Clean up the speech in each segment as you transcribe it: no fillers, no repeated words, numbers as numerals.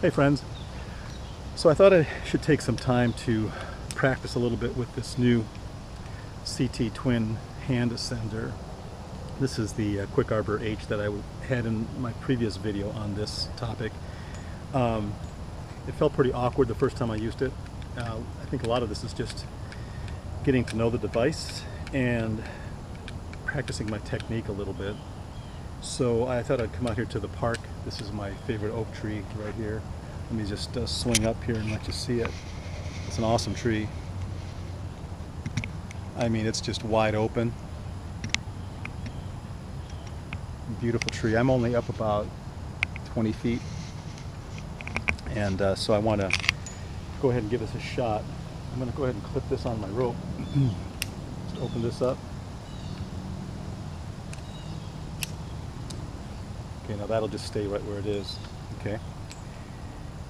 Hey friends, so I thought I should take some time to practice a little bit with this new CT Twin hand ascender. This is the Quick Arbor H that I had in my previous video on this topic. It felt pretty awkward the first time I used it. I think a lot of this is just getting to know the device and practicing my technique a little bit. So I thought I'd come out here to the park. This is my favorite oak tree right here. Let me just swing up here and let you see it. It's an awesome tree. I mean, it's just wide open. Beautiful tree. I'm only up about 20 feet. And so I want to go ahead and give this a shot. I'm going to go ahead and clip this on my rope. Just open this up. Okay, now that'll just stay right where it is. Okay.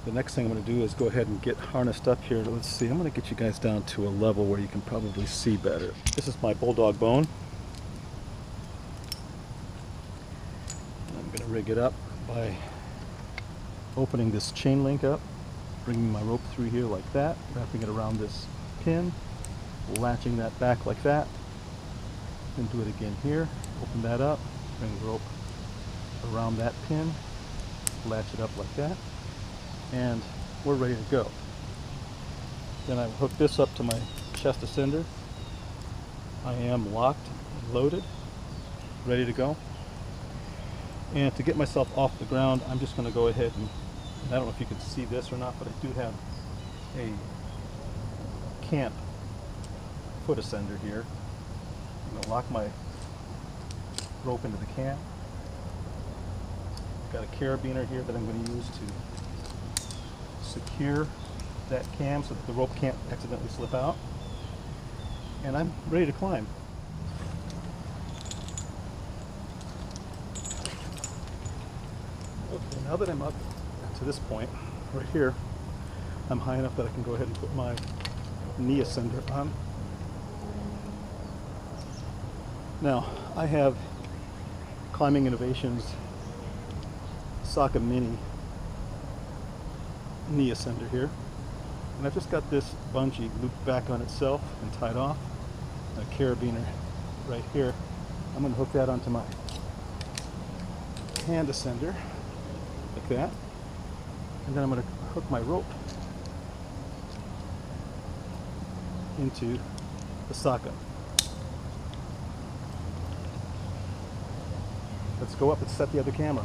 The next thing I'm going to do is go ahead and get harnessed up here. Let's see, I'm going to get you guys down to a level where you can probably see better. This is my bulldog bone. I'm going to rig it up by opening this chain link up, bringing my rope through here like that, wrapping it around this pin, latching that back like that, then do it again here, open that up, bring the rope around that pin, latch it up like that, and we're ready to go. Then I hook this up to my chest ascender. I am locked and loaded, ready to go. And to get myself off the ground, I'm just going to go ahead and I don't know if you can see this or not, but I do have a camp foot ascender here. I'm going to lock my rope into the camp. Got a carabiner here that I'm going to use to secure that cam so that the rope can't accidentally slip out. And I'm ready to climb. Okay, now that I'm up to this point, right here, I'm high enough that I can go ahead and put my knee ascender on. Now, I have Climbing Innovations Socket Mini knee ascender here, and I've just got this bungee looped back on itself and tied off, a carabiner right here. I'm going to hook that onto my hand ascender like that, and then I'm going to hook my rope into the socket. Let's go up and set the other camera.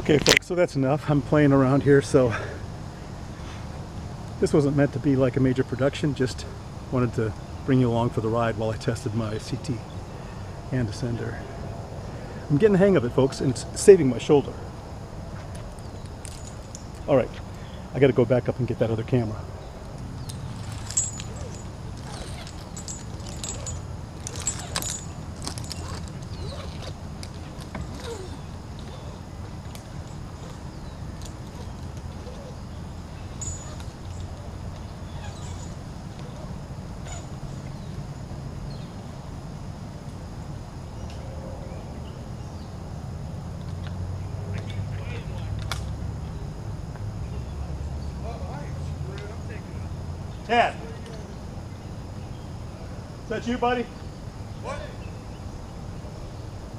Okay folks, so that's enough. I'm playing around here, so this wasn't meant to be like a major production, just wanted to bring you along for the ride while I tested my CT hand descender. I'm getting the hang of it, folks, and it's saving my shoulder. All right, I got to go back up and get that other camera. Ted, is that you, buddy? What?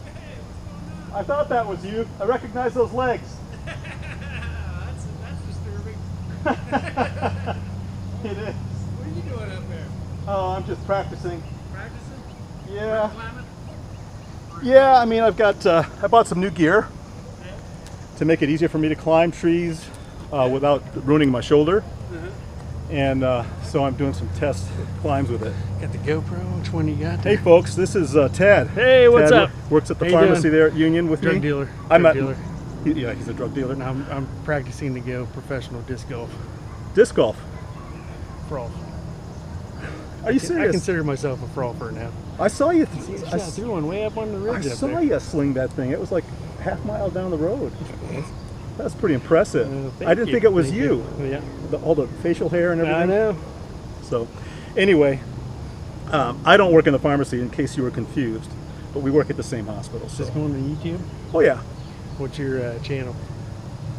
Hey, what's going on? I thought that was you. I recognize those legs. that's disturbing. It is. What are you doing up there? Oh, I'm just practicing. Practicing? Yeah. Climbing? Yeah, I mean, I bought some new gear to make it easier for me to climb trees without ruining my shoulder. And so I'm doing some test climbs with it. Got the GoPro. Which one you got? Hey folks, this is Tad. Hey, what's Tad up? Works at the How you pharmacy doing? there at Union with Drug me. dealer. I'm Drug at, dealer. Yeah, he's a drug dealer. And I'm practicing to go professional disc golf. Disc golf. Frolf. Are you I serious? consider myself a frolfer now. I saw you. I threw one way up on the ridge up saw there. you sling that thing. It was like half mile down the road. That's pretty impressive. I didn't think it was you. Yeah. All the facial hair and everything. I know. So, anyway, I don't work in the pharmacy in case you were confused, but we work at the same hospital. So. Just going to YouTube? Oh yeah. What's your channel?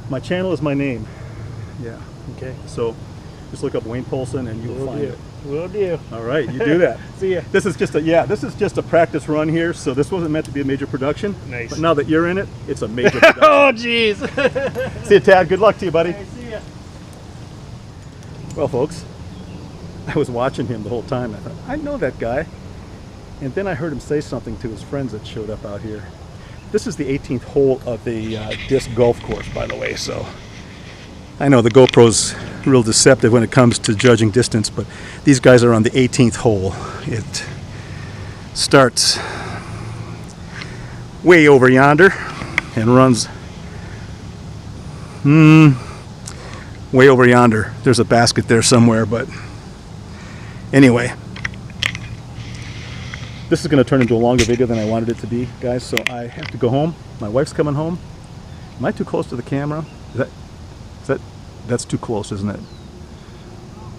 My channel is my name. Yeah. Okay. So, just look up Wayne Polson and you'll find it. Will do. All right, you do that. See ya. This is just a practice run here, so this wasn't meant to be a major production. Nice. But now that you're in it, it's a major production. Oh, jeez. See you, Tad. Good luck to you, buddy. Hey, see ya. Well, folks, I was watching him the whole time. I thought, I know that guy. And then I heard him say something to his friends that showed up out here. This is the 18th hole of the disc golf course, by the way, so I know the GoPro's real deceptive when it comes to judging distance, but these guys are on the 18th hole. It starts way over yonder and runs way over yonder. There's a basket there somewhere, but anyway, this is going to turn into a longer video than I wanted it to be, guys, so I have to go home. My wife's coming home. Am I too close to the camera? That's too close, isn't it? Do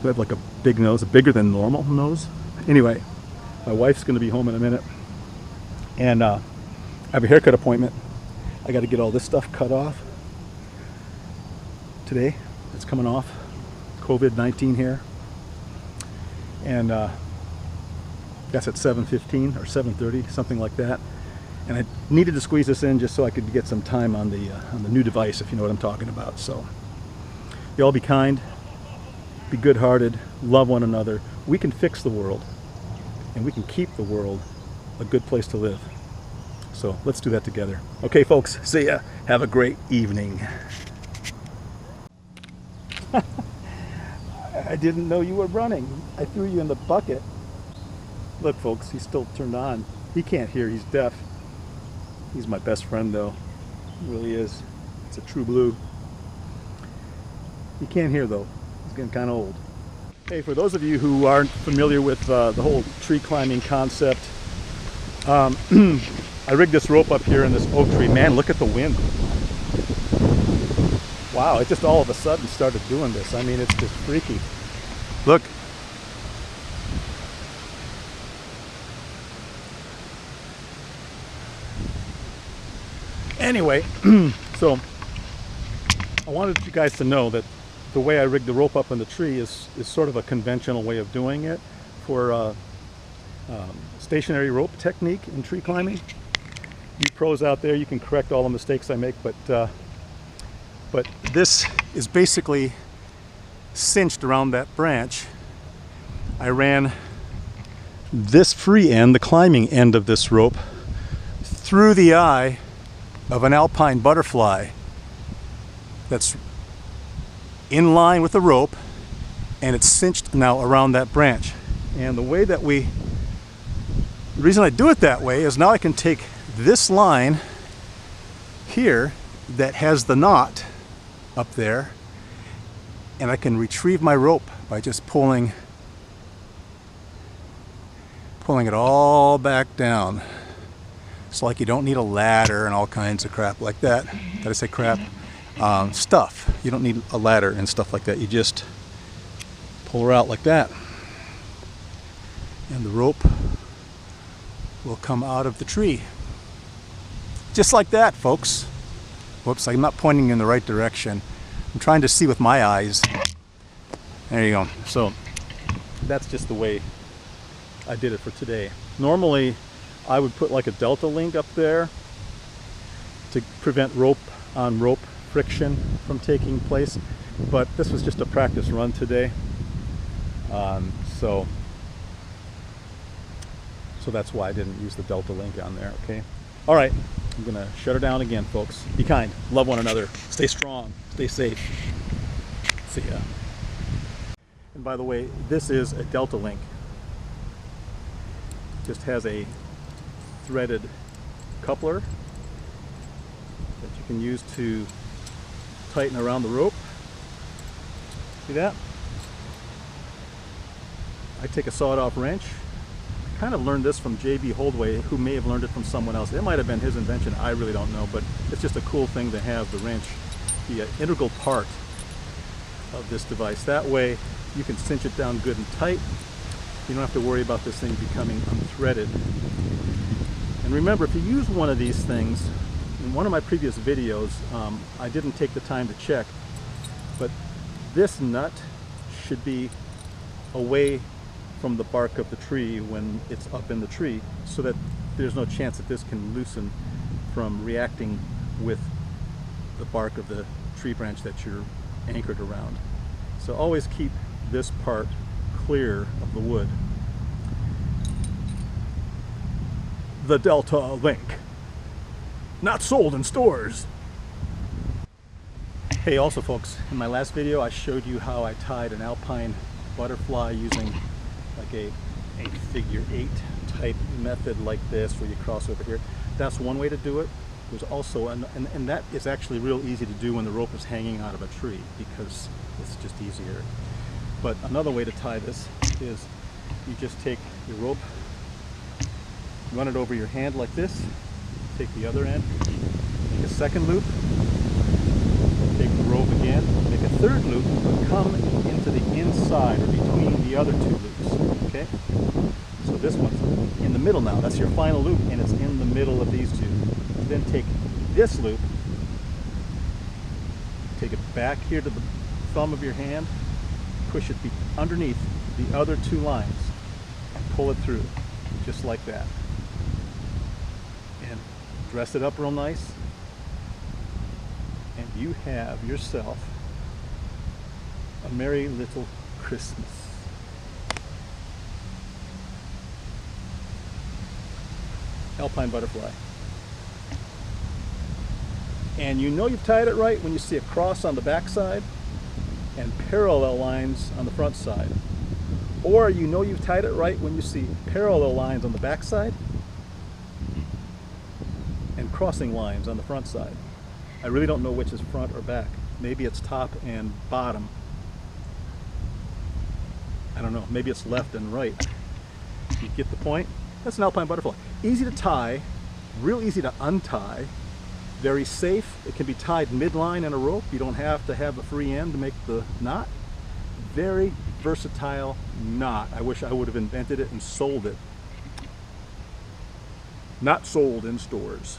I have like a big nose, a bigger than normal nose? Anyway, my wife's going to be home in a minute, and I have a haircut appointment. I got to get all this stuff cut off today. It's coming off. COVID-19 hair, and that's at 7:15 or 7:30, something like that. And I needed to squeeze this in just so I could get some time on the new device, if you know what I'm talking about. So. You all be kind, be good-hearted, love one another. We can fix the world, and we can keep the world a good place to live. So let's do that together. Okay, folks, see ya. Have a great evening. I didn't know you were running. I threw you in the bucket. Look, folks, he's still turned on. He can't hear, he's deaf. He's my best friend, though. He really is. It's a true blue. He can't hear though. He's getting kind of old. Hey, for those of you who aren't familiar with the whole tree climbing concept, I rigged this rope up here in this oak tree. Man, look at the wind. Wow, it just all of a sudden started doing this. I mean, it's just freaky. Look. Anyway, so I wanted you guys to know that the way I rigged the rope up in the tree is sort of a conventional way of doing it for stationary rope technique in tree climbing. You pros out there, you can correct all the mistakes I make, but this is basically cinched around that branch. I ran this free end, the climbing end of this rope, through the eye of an alpine butterfly that's in line with the rope, and it's cinched now around that branch. And the reason I do it that way is now I can take this line here that has the knot up there, and I can retrieve my rope by just pulling it all back down. It's like you don't need a ladder and all kinds of crap like that. Did I say crap? Stuff. You don't need a ladder and stuff like that. You just pull her out like that, and the rope will come out of the tree. Just like that, folks. Whoops, I'm not pointing in the right direction. I'm trying to see with my eyes. There you go. So that's just the way I did it for today. Normally I would put like a delta link up there to prevent rope on rope friction from taking place, but this was just a practice run today. So that's why I didn't use the delta link on there. Okay, all right, I'm gonna shut her down again, folks. Be kind, love one another, stay strong, stay safe. See ya. And by the way, this is a delta link. Just has a threaded coupler that you can use to tighten around the rope. See that? I take a sawed-off wrench. I kind of learned this from J.B. Holdway, who may have learned it from someone else. It might have been his invention, I really don't know, but it's just a cool thing to have the wrench be an integral part of this device. That way you can cinch it down good and tight. You don't have to worry about this thing becoming unthreaded. And remember, if you use one of these things, in one of my previous videos, I didn't take the time to check, but this nut should be away from the bark of the tree when it's up in the tree, so that there's no chance that this can loosen from reacting with the bark of the tree branch that you're anchored around. So always keep this part clear of the wood. The Delta Link. Not sold in stores. Hey, also folks, in my last video I showed you how I tied an alpine butterfly using like a figure 8 type method like this, where you cross over here. That's one way to do it. There's also, and that is actually real easy to do when the rope is hanging out of a tree, because it's just easier. But another way to tie this is you just take your rope, run it over your hand like this, take the other end, make a second loop, take the rope again, make a third loop, but come into the inside or between the other two loops, okay? So this one's in the middle now, that's your final loop, and it's in the middle of these two. Then take this loop, take it back here to the thumb of your hand, push it underneath the other two lines, and pull it through, just like that. And dress it up real nice, and you have yourself a merry little Christmas. Alpine butterfly. And you know you've tied it right when you see a cross on the back side and parallel lines on the front side. Or you know you've tied it right when you see parallel lines on the back side and crossing lines on the front side. I really don't know which is front or back. Maybe it's top and bottom. I don't know. Maybe it's left and right. You get the point? That's an alpine butterfly. Easy to tie, real easy to untie, very safe. It can be tied midline in a rope. You don't have to have a free end to make the knot. Very versatile knot. I wish I would have invented it and sold it. Not sold in stores.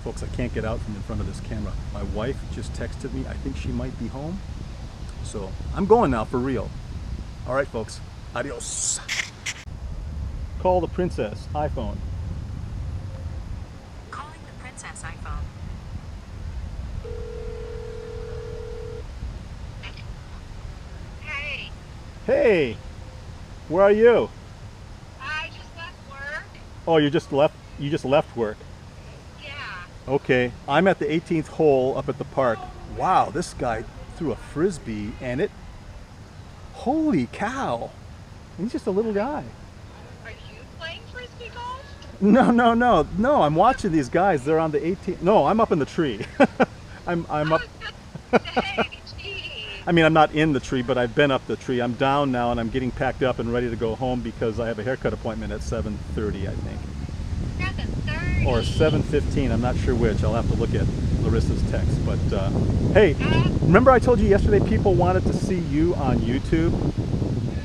Folks, I can't get out from in front of this camera. My wife just texted me. I think she might be home. So I'm going now for real. All right, folks. Adios. Call the princess. iPhone. Calling the princess iPhone. Hey. Hey. Where are you? I just left work. Oh, you just left work. Yeah. Okay, I'm at the 18th hole up at the park. Wow, this guy threw a frisbee and it, holy cow. And he's just a little guy. Are you playing frisbee golf? No, I'm watching these guys. They're on the 18th. No, I'm up in the tree. I'm up. Hey, geez. I mean, I'm not in the tree, but I've been up the tree. I'm down now and I'm getting packed up and ready to go home because I have a haircut appointment at 7:30, I think. 7:30. Or 7:15, I'm not sure which. I'll have to look at Larissa's text. But hey, remember I told you yesterday people wanted to see you on YouTube?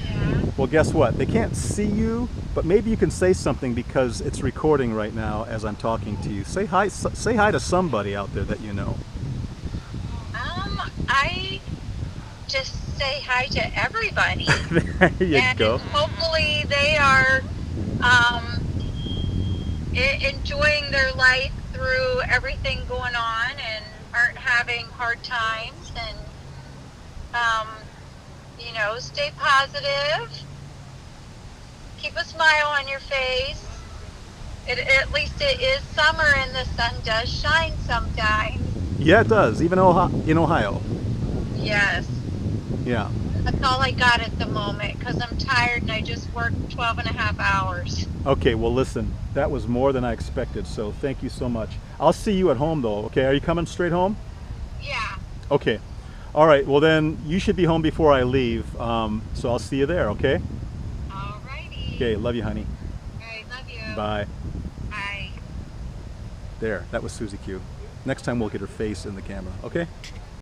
Yeah. Well, guess what? They can't see you, but maybe you can say something because it's recording right now as I'm talking to you. Say hi to somebody out there that you know. I just say hi to everybody. There you And go. hopefully they are enjoying their life through everything going on and aren't having hard times and stay positive. Keep a smile on your face. At least it is summer and the sun does shine sometimes. Yeah, it does, even in Ohio. Yes. Yeah. That's all I got at the moment because I'm tired and I just worked 12 and a half hours. Okay, well listen, that was more than I expected, so thank you so much. I'll see you at home though, okay? Are you coming straight home? Yeah. Okay. All right, well then you should be home before I leave, so I'll see you there, okay? Alrighty. Okay, love you, honey. Alright, love you. Bye. Bye. There, that was Susie Q. Next time we'll get her face in the camera, okay?